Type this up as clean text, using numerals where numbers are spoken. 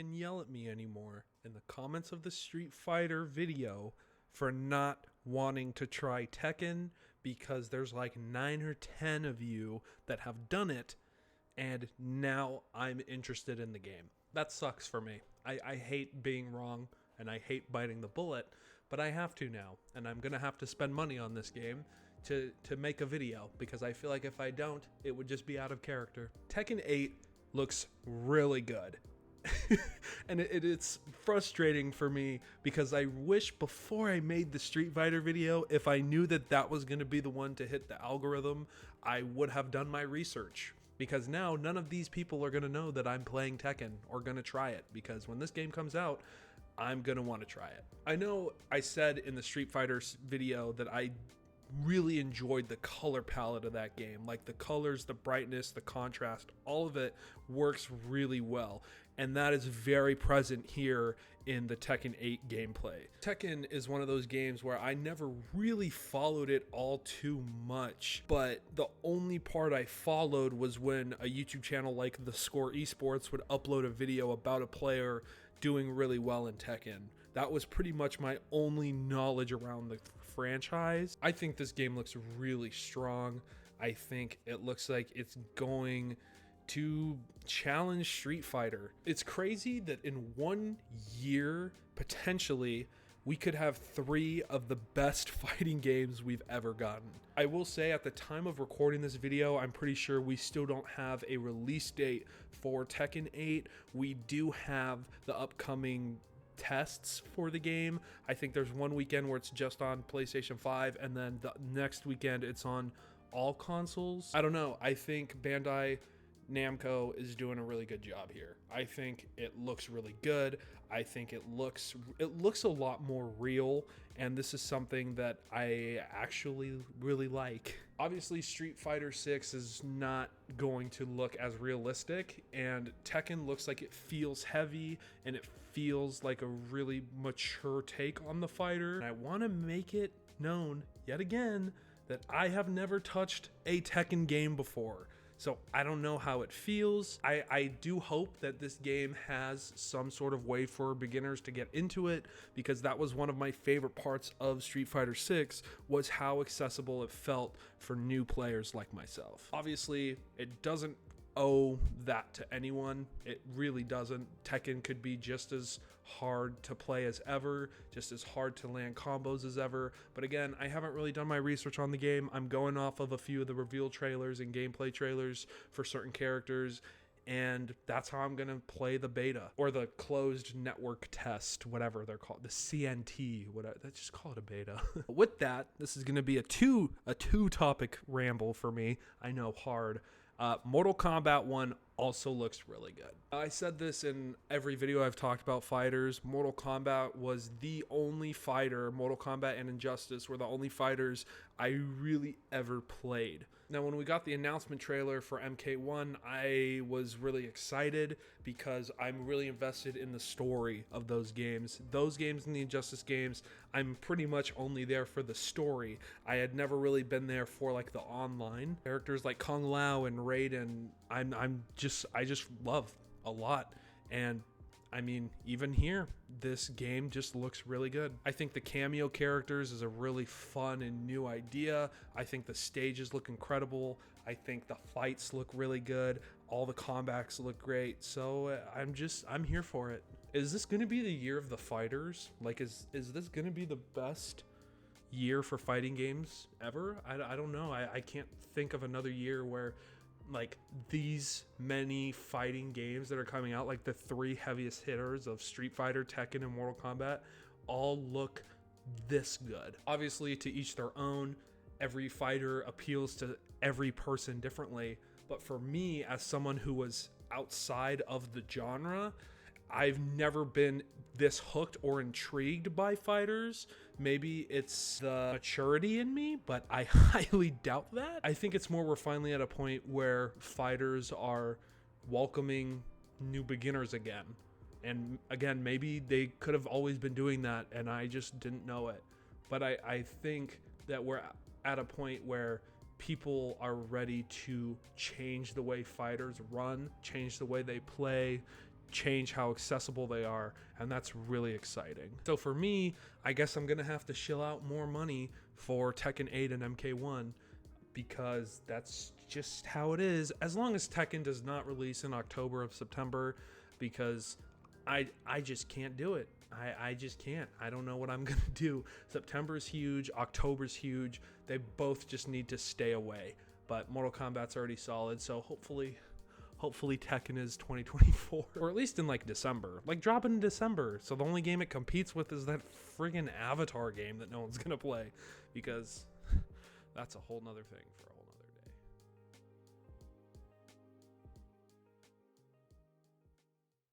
can yell at me anymore in the comments of the Street Fighter video for not wanting to try Tekken, because there's like 9 or 10 of you that have done it, and now I'm interested in the game. That sucks for me. I hate being wrong, and I hate biting the bullet, but I have to now, and I'm gonna have to spend money on this game to make a video, because I feel like if I don't, it would just be out of character. Tekken 8 looks really good. And it's frustrating for me because I wish before I made the Street Fighter video, if I knew that that was going to be the one to hit the algorithm, I would have done my research. Because now none of these people are going to know that I'm playing Tekken or going to try it, because when this game comes out, I'm going to want to try it. I know I said in the Street Fighter video that I really enjoyed the color palette of that game. Like the colors, the brightness, the contrast, all of it works really well. And that is very present here in the Tekken 8 gameplay. Tekken is one of those games where I never really followed it all too much, but the only part I followed was when a YouTube channel like The Score Esports would upload a video about a player doing really well in Tekken. That was pretty much my only knowledge around the franchise. I think this game looks really strong. I think it looks like it's going to challenge Street Fighter. It's crazy that in 1 year, potentially, we could have 3 of the best fighting games we've ever gotten. I will say at the time of recording this video, I'm pretty sure we still don't have a release date for Tekken 8. We do have the upcoming tests for the game. I think there's one weekend where it's just on PlayStation 5, and then the next weekend it's on all consoles. I don't know. I think Bandai Namco is doing a really good job here. I think it looks really good. I think it looks a lot more real, and this is something that I actually really like. Obviously, Street Fighter 6 is not going to look as realistic, and Tekken looks like it feels heavy, and it feels like a really mature take on the fighter. And I want to make it known yet again that I have never touched a Tekken game before. So I don't know how it feels. I do hope that this game has some sort of way for beginners to get into it, because that was one of my favorite parts of Street Fighter 6, was how accessible it felt for new players like myself. Obviously, it doesn't owe that to anyone. It really doesn't. Tekken could be just as hard to play as ever, just as hard to land combos as ever. But again, I haven't really done my research on the game. I'm going off of a few of the reveal trailers and gameplay trailers for certain characters, and that's how I'm gonna play the beta, or the closed network test, whatever they're called, the CNT, whatever. Let's just call it a beta. With that, this is gonna be a two topic ramble for me. I know, hard. Mortal Kombat 1 also looks really good. I said this in every video I've talked about fighters. Mortal Kombat was the only fighter, Mortal Kombat and Injustice were the only fighters I really ever played. Now, when we got the announcement trailer for MK1, I was really excited because I'm really invested in the story of those games. Those games and the Injustice games, I'm pretty much only there for the story. I had never really been there for like the online characters like Kung Lao and Raiden. I just love a lot. And I mean, even here, this game just looks really good. I think the cameo characters is a really fun and new idea. I think the stages look incredible. I think the fights look really good. All the combats look great. So I'm here for it. Is this going to be the year of the fighters? Like, is this going to be the best year for fighting games ever? I don't know. I can't think of another year where like these many fighting games that are coming out, like the 3 heaviest hitters of Street Fighter, Tekken, and Mortal Kombat, all look this good. Obviously, to each their own. Every fighter appeals to every person differently. But for me, as someone who was outside of the genre, I've never been this hooked or intrigued by fighters. Maybe it's the maturity in me, but I highly doubt that. I think it's more we're finally at a point where fighters are welcoming new beginners again. And again, maybe they could have always been doing that and I just didn't know it. But I think that we're at a point where people are ready to change the way fighters run, change the way they play, change how accessible they are, and that's really exciting. So for me, I guess I'm gonna have to shill out more money for Tekken 8 and MK1, because that's just how it is, as long as Tekken does not release in October or September, because I just can't do it. I just can't. I don't know what I'm gonna do. September's huge, October's huge. They both just need to stay away. But Mortal Kombat's already solid, so hopefully Tekken is 2024, or at least in like December. Like, drop it in December, so the only game it competes with is that friggin' Avatar game that no one's gonna play, because that's a whole nother thing for a while.